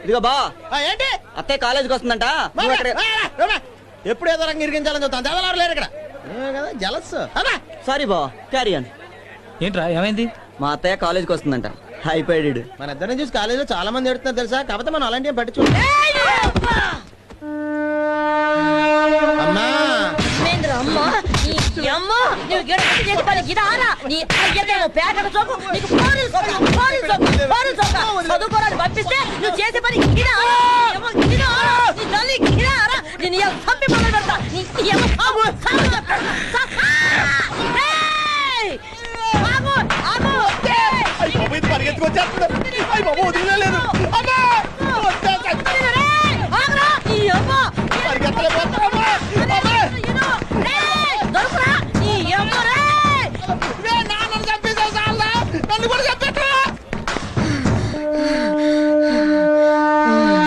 ఇదిగో బా ఏంటి అత్తయ్య కాలేజీకి వస్తుందంట. ఎప్పుడు ఏదో రంగు ఇరిగించాలని చూస్తాను ఎవరు లేరు ఇక్కడ కదా జలస్ సారీ బా, క్యారీ ఆన్. ఏంట్రా ఏమైంది? మా అత్తయ్య కాలేజీకి వస్తుందంట. అయిపోయాడు. మన ఇద్దరిని చూసి కాలేజీలో చాలా మంది ఎడుతున్నారు తెలుసా, కాకపోతే మనం అలాంటివి పట్టించు. అమ్మా పంపిస్తే నువ్వు చేసే పని